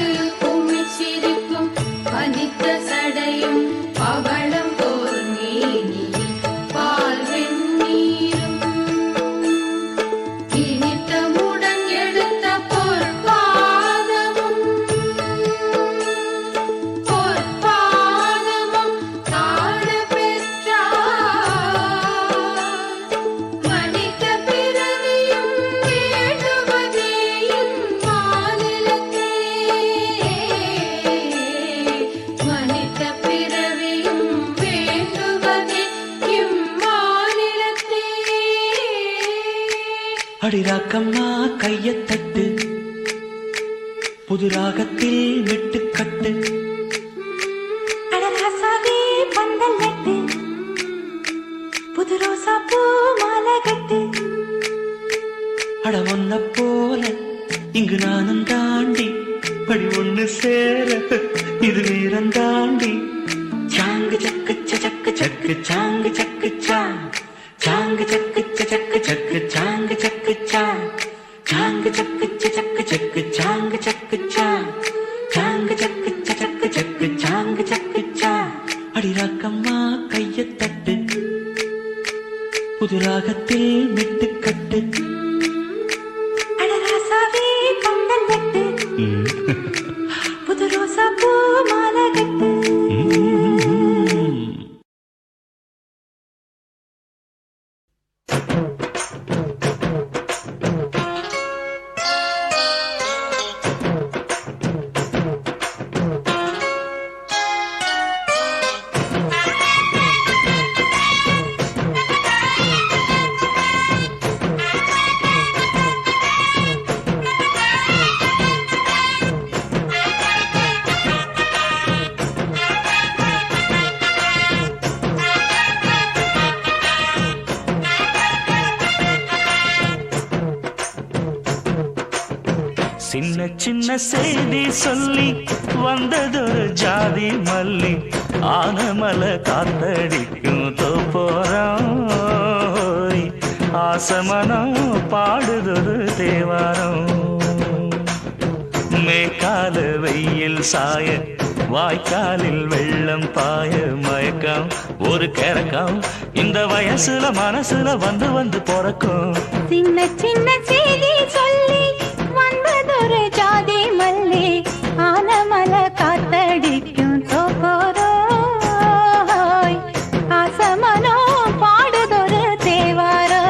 அடிராக்கம்மா கையத் தட்டு புது ராகத்தில் மெட்டுக்கட்டு அடராசாவே பந்தல் நட்டு புது ரோசா பூ மாலை கட்டு அட ஒன்ன போல இங்கு நானும் தாண்டி படி ஒண்ணு சேர இது வீரம் தாண்டி சாங்கு சக்கு சக்கு சக்கு சாங்கு சக்கு சாங்கு சக்கு சக்கு சக்கு சாங்கு சக்கு சாங்கு சக்கு சக்கு சக்கு சாங்கு சக்கு சாங்கு சக்கு சக்கு சக்கு சாங்கு சக்கு அடிராக்கம்மா கையத் தட்டு புது ராகத்தில் மெட்டுக்கட்டு அடராசாவே பந்தல் நட்டு புது ரோசா பூ மாலை கட்டு சின்ன சின்ன செய்தி சொல்லி வந்ததொரு ஜாதி மல்லி ஆனமல காத்தடிக்கும் தோப்போரம் ஆசமனம் பாடுதொரு தேவாரம் மேற்கால வெயில் சாய வாய்க்காலில் வெள்ளம் பாய மயக்கம் ஒரு கிறக்கம் இந்த வயசுல மனசுல வந்து வந்து பிறக்கும் சின்ன சின்ன செய்தி சொல்லி வந்ததொரு ஜாதி மல்லி ஆனமல காத்தடிக்கும் தோப்போரோய் ஆசமனோ பாடுதொரு தேவாரோ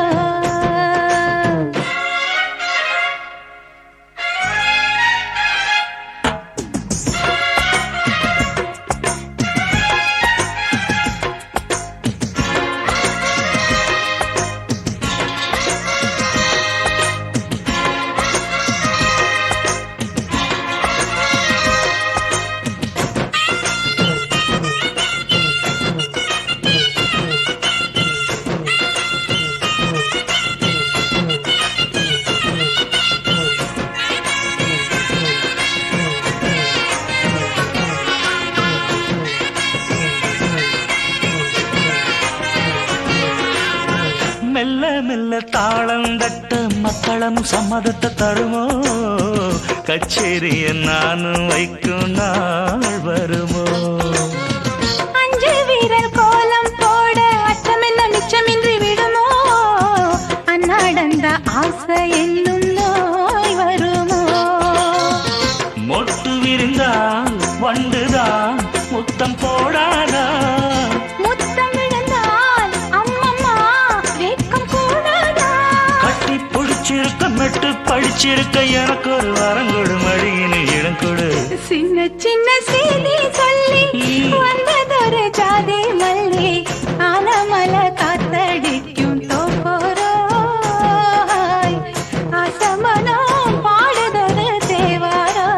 மெல்ல மெல்ல தாளம் தட்ட மக்களும் சம்மதத்தை தருமோ கச்சேரிய நானும் வைக்கும் நாள் வருமோ அஞ்சு வீரர் கோலம் போட அச்சமென்ன மிச்சமின்றி விடுமோ அந்நாடந்த ஆசை என்னும் நோய் வருமோ மொட்டு விரிந்தால் வண்டுதான் முத்தம் போடாதா முத்தம் விழுந்தால் அம்மம்மா வெட்கம் கூடாதா கட்டி பிடிச்சிருக்க மெட்டு படிச்சிருக்க எனக்கு ஒரு வரங்கொடு மடியினில் இடம் கொடு சின்ன சின்ன செய்தி சொல்லி வந்ததொரு ஜாதி மல்லி ஆனமல காத்தடிக்கும் தோப்போரோய் ஆசமனோ பாடுதொரு தேவாரோ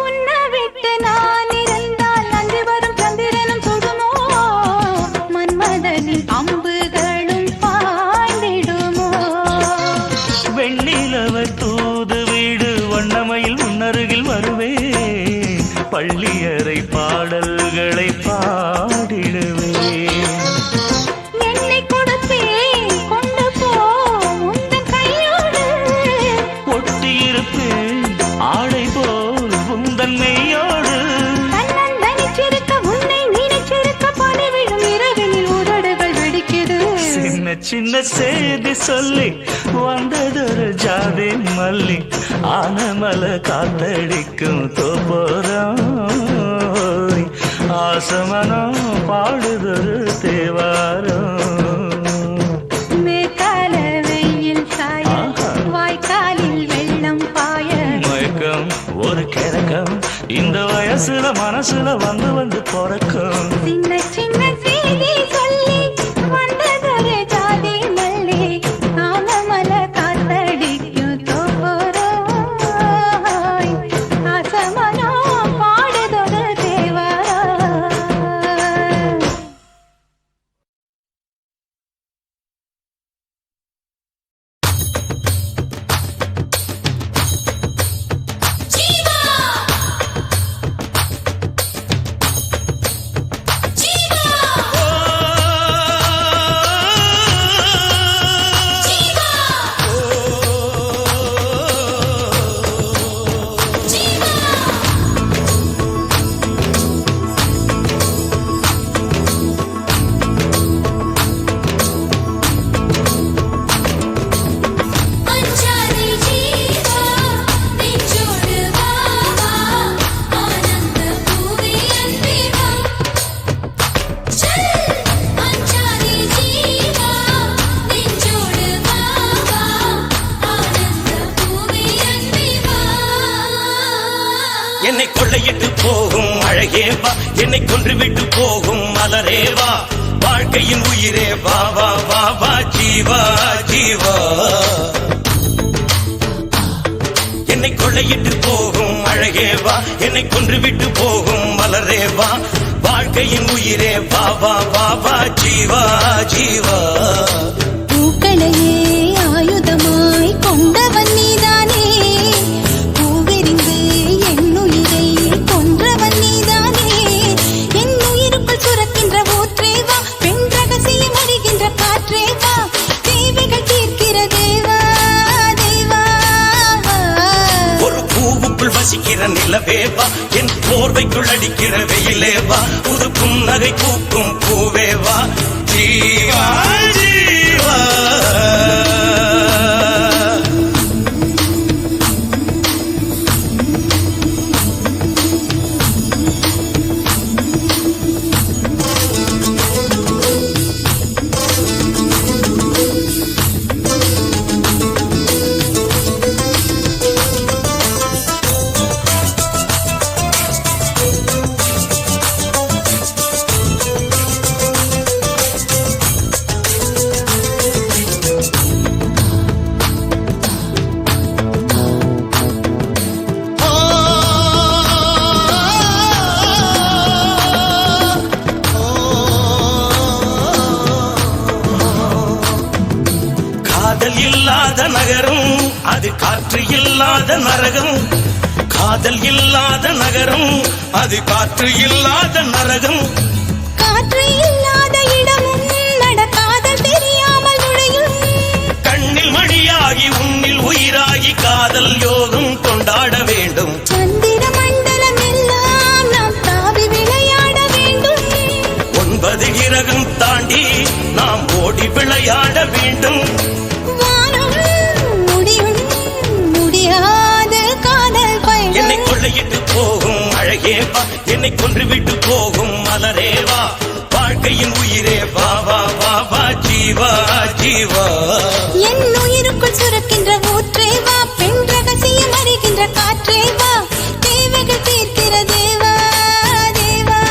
உன்னை விட்டு நான் இருந்தால் நன்றி வரும் சந்திரனும் சுடுமோ மன்மதனின் அம்புகளும் பாய்ந்திடுமோ வெண்ணிலவ தூது வீடு வண்ணமையில் முன்னருகில் வருவேன் பள்ளியறை பாடல்களை பாடிடுவேன் என்னை கொடுத்தேன் கொண்டு போ உந்தன் கையோடு ஒட்டியிருப்பேன் ஆடை போல் உந்தன் மெய்யோடு தன்னந்தனிச்சிருக்க உன்னை நினைச்சிருக்க பணி விழும் சின்ன செய்தி சொல்லி வந்ததொரு ஜாதி மல்லி ஆனமல காத்தடிக்கும் தோப்போரம் ஆசமனம் பாடுதொரு தேவாரம் மேற்கால வெயில் சாய வாய்க்காலில் வெள்ளம் பாய மயக்கம் ஒரு கிறக்கம் இந்த வயசுல மனசுல வந்து வந்து பிறக்கும் சின்ன சின்ன செய்தி சொல்லி வந்ததொரு ஜாதி மல்லி ஆனமல காத்தடிக்கும் தோப்போராய் ஆசமனோ பாடுதொரு தேவாரம் அஞ்சாதே ஜீவா நெஞ்சோடு வா வா ஆனந்த பூவே அன்பே வா சல் அஞ்சாதே ஜீவா நெஞ்சோடு வா வா ஆனந்த பூவே அன்பே வா என்னை கொள்ளையிட்டு போகும் அழகே வா என்னை கொன்றுவிட்டு போகும் மலரே வா வாழ்க்கையின் உயிரே வா வா வா வா ஜீவா ஜீவா என்னை கொள்ளையிட்டு போகும் அழகே வா என்னை கொன்றுவிட்டு போகும் மலரே வா வாழ்க்கையின் உயிரே வா வா வா வா ஜீவா ஜீவா பூக்களையே ஆயுதமாய் கொண்டவன் நீதானே பூவெறிந்து என்னுயிரை கொன்றவன் நீதானே என் உயிருக்குள் சுரக்கின்ற ஊற்றே வா பெண் ரகசியம் அறிகின்ற காற்றே வா தேவைகள் தீர்க்கிற தேவா தேவா ஒரு பூவுக்குள் வசிக்கிற நிலவே வா என் போர்வைக்குள் அடிக்கிற வெயிலே வா புது புன்னகை பூக்கும் பூவே வா ஜீவா ஜீவா காதல் இல்லாத நகரம் அது காற்று இல்லாத நரகம் காதல் இல்லாத நகரம் அது காற்று இல்லாத நரகம் காற்று இல்லாத இடமும் நடக்காதல் தெரியாமல் நுழையும் கண்ணில் மணியாகி உன்னில் உயிராகி காதல் யோகம் கொண்டாட வேண்டும் சந்திர மண்டலம் எல்லாம் நாம் தாவி விளையாட வேண்டும் 9 கிரகம் தாண்டி நாம் ஓடி விளையாட வேண்டும் வானம் முடியும் முடியாத காதல் என்னை பயணம் கொள்ளையிட்டு போகும் அழகே வா என்னை கொன்றுவிட்டு போகும் மலரே வா வாழ்க்கையின் உயிரே வா வா வா வா ஜீவா ஜீவா என் உயிருக்குள் சுரக்கின்ற ஊற்றே வா பெண் ரகசியம் அறிகின்ற காற்றே வா தேவைகள் தீர்க்கிற தேவா தேவா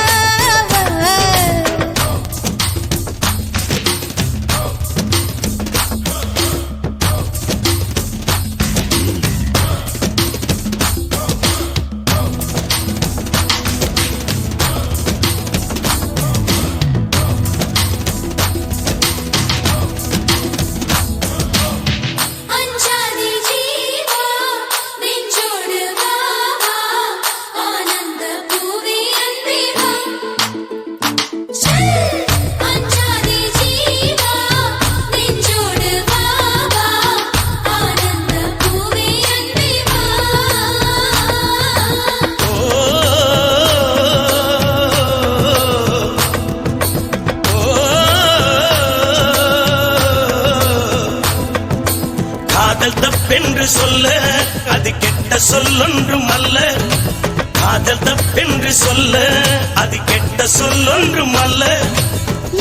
அஞ்சாதே ஜீவா நெஞ்சோடு வா சொல்லொன்றும் அல்ல காதல் தப்பென்று சொல்ல அது கெட்ட சொல்லொன்றும் அல்ல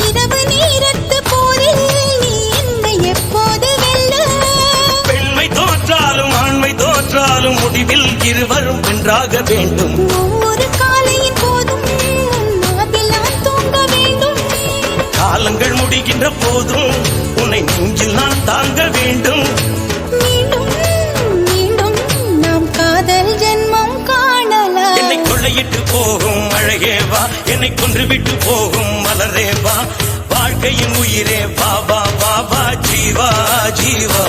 இரவு நேரத்து போரில் நீ என்னை எப்போது வெல்ல பெண்மை தோற்றாலும் ஆண்மை தோற்றாலும் முடிவில் இருவரும் வென்றாக வேண்டும் ஒவ்வொரு காலையின் போதும் அதில் நான் தூங்க வேண்டும் காலங்கள் முடிகின்ற போதும் உன்னை நெஞ்சில் நான் தாங்க வேண்டும் மீண்டும் மீண்டும் நாம் காதல் ஜென்மம் காணலாம் என்னை கொள்ளையிட்டு போகும் அழகே வா என்னை கொன்றுவிட்டு போகும் மலரே வா வாழ்க்கையின் உயிரே வா வா வா வா ஜீவா ஜீவா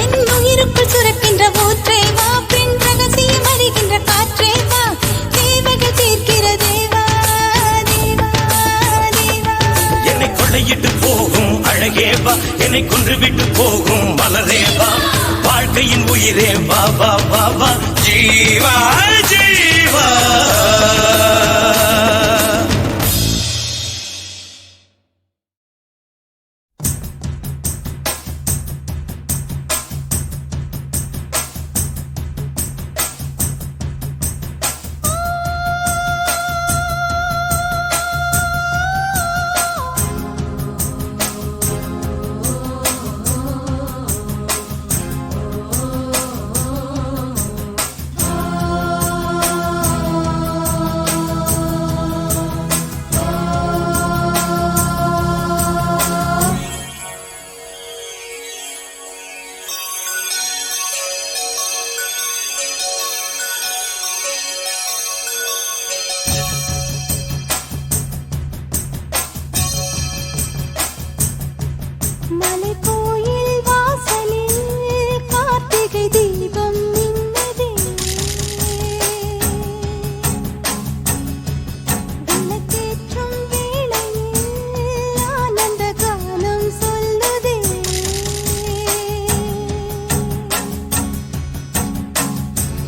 என் உயிருக்குள் சுரக்கின்ற ஊற்றே வா பெண் ரகசியம் அறிகின்ற காற்றே வா தேவைகள் தீர்க்கிற தேவா தேவா தேவா என்னை கொள்ளையிட்டு போகும் அழகே வா என்னை கொன்றுவிட்டு போகும் மலரே வா வாழ்க்கையின் உயிரே வா வா வா வா ஜீவா ஜீவா மலைக்கோயில் வாசலில் கார்த்திகை தீபம் மின்னதே விளக்கேற்றும் வேளையில் ஆனந்த கானம் சொல்லுதே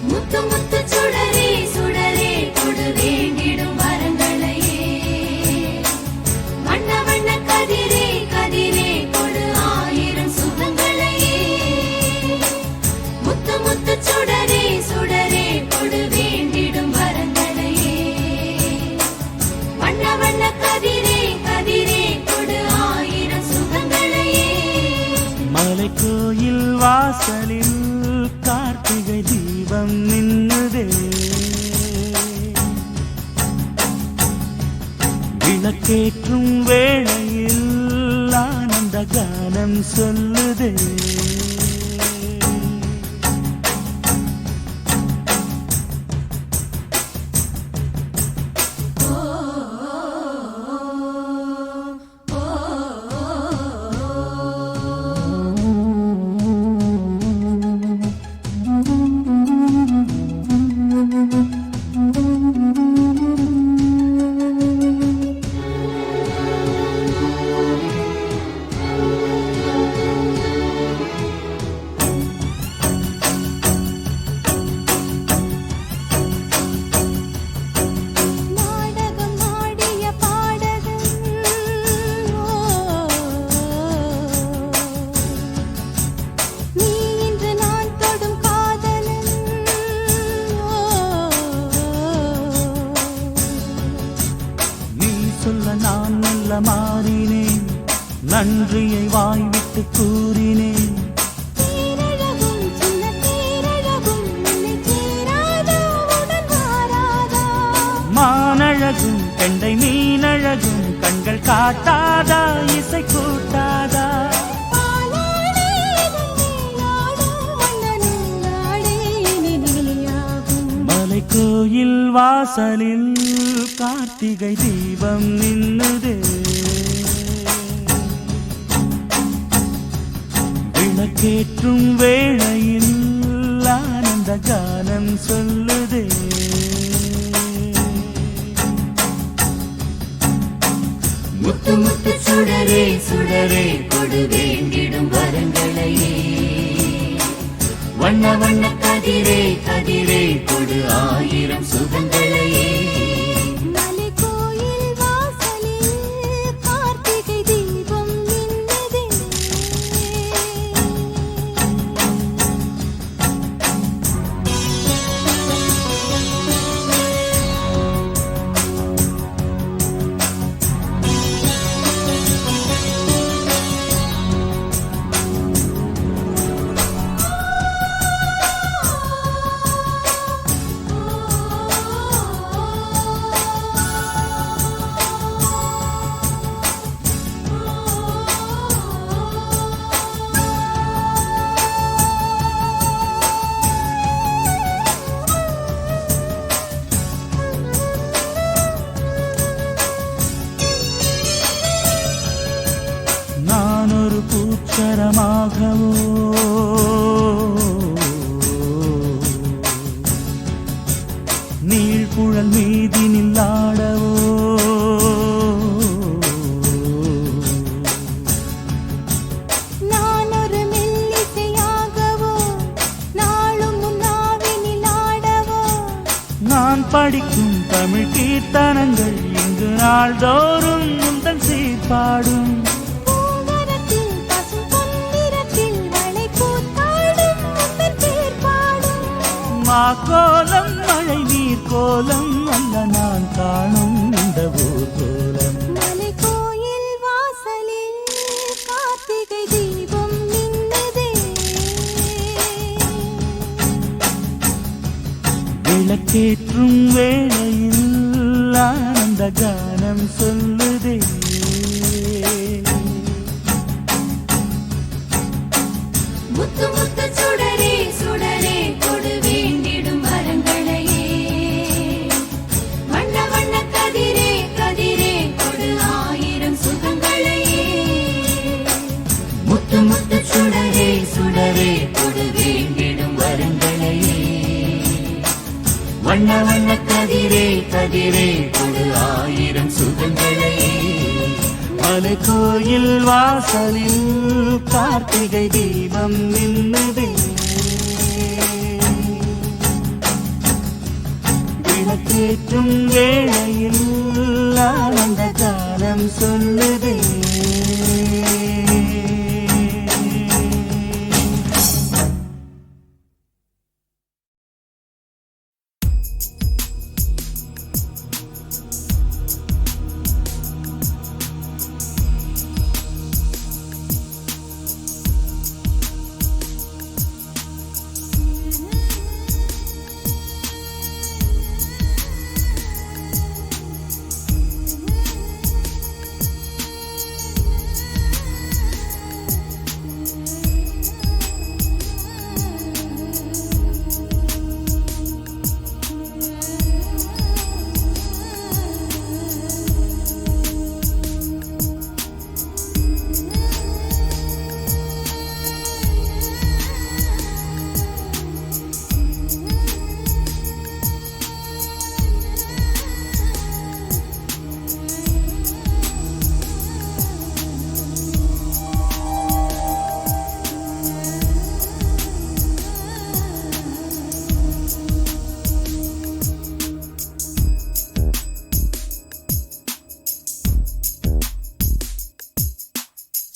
முத்து முத்து சுடரே சுடரே கொடு வேண்டிடும் வரங்களையே வண்ண வண்ண கதிரே கதிரே கொடு ஆயிரம் சுகங்களையே முத்து முத்து சுடரே சுடரே கொடு வேண்டிடும் வரங்களையே வண்ண வண்ண கதிரே கதிரே கொடு ஆயிரம் சுகங்களையே மலைக்கோயில் வாசலில் கார்த்திகை தீபம் நின்னுதே விளக்கேற்றும் வேளையில் ஆனந்த கானம் சொல்லுதே நாடகம் ஆடிய பாடகன் நீ இன்று நான் தொடும் காதலன் நீ சொல்ல நான் நல்ல மாறினேன் நன்றியை வாய்விட்டு கூறினேன் தேரழகும் சின்ன தேரழகும் உன்னை சேராதா உடன் வாராதா மானழகும் கெண்டை மீனழகும் கண்கள் காட்டாதா இசை கூட்டாதா பாலாடே நீயாடும் மன்னனின் நாடே நீயாகும் மலைக்கோயில் வாசலில் கார்த்திகை தீபம் நின்னுதே விளக்கேற்றும் வேளையில் ஆனந்த கானம் சொல்லுதே முத்து முத்து சுடரே சுடரே கொடு வேண்டிடும் வரங்களையே வண்ண வண்ண கதிரே கதிரே கொடு ஆயிரம் சுகங்களையே மலைக்கோயில் வாசலில் கார்த்திகை தீபம் மின்னதே சக்கரமாகவோ நீழ்குழல் மீதினில் ஆடவோ நான் ஒரு மெல்லிசையாகவோ நாளும் உன்னாவினில் ஆடவோ நான் படிக்கும் தமிழ் கீர்த்தனங்கள் இங்கு நாள்தோறும் முந்தன் சீர்பாடும் பூங்கரத்தில் பசும் பொன்னிறத்தில் வளை கூத்தாடும் உந்தன் பேர் பாடும் மாக்கோலம் மழை நீர் கோலம் அல்ல நான் காணும் இந்த ஊர் கோலம் மலை கோயில் வாசலில் கார்த்திகை தீபம் மின்னுதே விளக்கேற்றும் வேளையில் ஆனந்த கானம் சொல்லுதே முத்து முத்து சுடரே சுடரே கொடு வேண்டிடும் வரங்களையே வண்ண வண்ண கதிரே கதிரே கொடு ஆயிரம் சுகங்களையே முத்து முத்து சுடரே சுடரே கொடு வேண்டிடும் வரங்களையே வண்ண வண்ண கதிரே கதிரே கொடு ஆயிரம் சுகங்களையே மலை கோயில் வாசலில் கார்த்திகை தீபம் மின்னுதே விளக்கேற்றும் வேளையில் ஆனந்த காலம் சொல்லுதே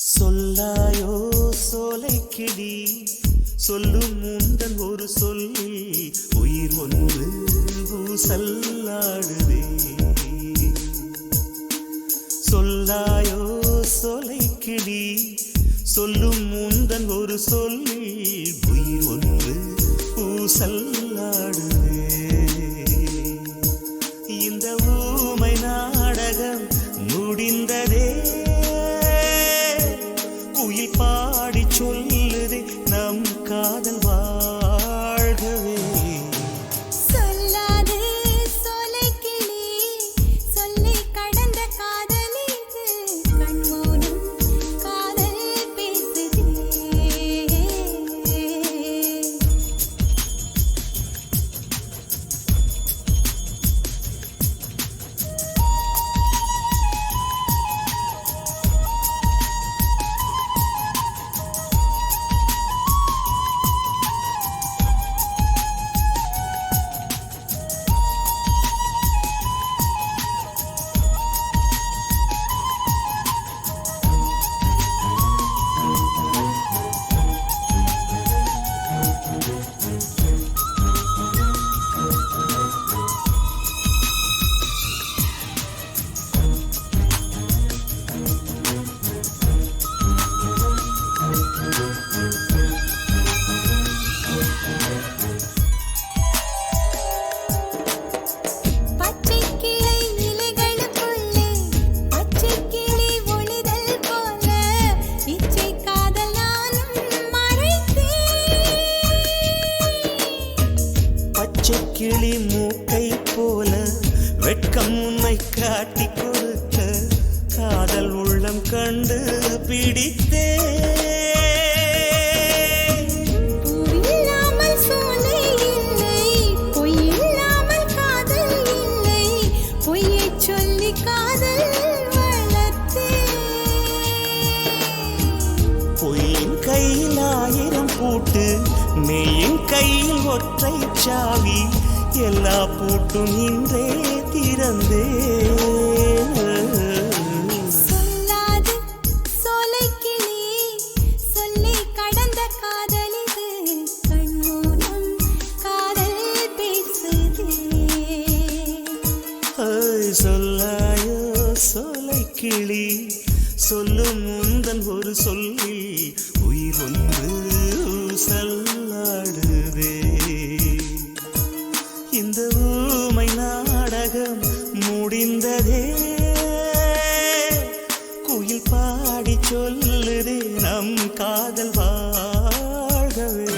சொல்லாயோ சோலை கிளி சொல்லும் முந்தன் ஒரு சொல்லில் உயிர் ஒன்று ஊசல்லாடுதே சொல்லாயோ சோலை கிளி சொல்லும் முந்தன் ஒரு சொல்லில் உயிர் ஒன்று ஊசல்லாடுதே இந்த ஊமை நாடகம் முடிந்ததே குயில் பாடி சொல்லுதே நம் காதல் வாழ்கவே சொல்லாதே சோலைக்கிளி சொல்லி கடந்த காதலிது கண்மூலம் காதல் பேசுதே கிளி மூக்கை போல வெட்கம் உன்னை காட்டி கொடுக்க காதல் உள்ளம் கண்டு பிடித்தே மெய்யின் கையில் ஒற்றை சாவி எல்லா பூட்டும் இன்றே திறந்தே சொல்லாது சோலைக்கிளி சொல்லி கடந்த காதலிது கண்ணூரும் காதல் பேசுதே சொல்லாயோ சோலை கிளி சொல்லும் முந்தன் ஒரு சொல்லி உயிர் ஒன்று சல்லாடுதே இந்த ஊமை நாடகம் முடிந்ததே குயில் பாடி சொல்லுதே நம் காதல் வாழ்கவே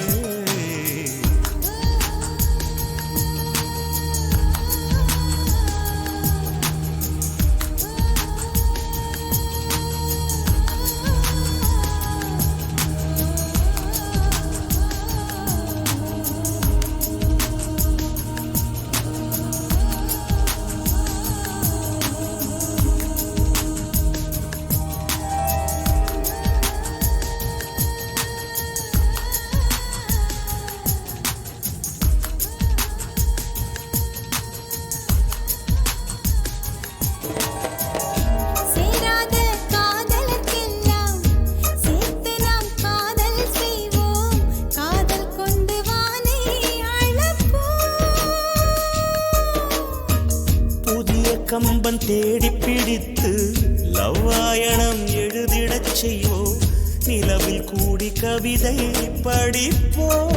சேராத காதலுக்கெல்லாம் சேர்த்து நாம் காதல் செய்வோம் காதல் கொண்டு வானை அழப்போம் புதிய கம்பன் தேடி பிடித்து லவ்வாயணம் எழுதிடச் செய்வோம் நிலவில் கூடி கவிதை படிப்போம்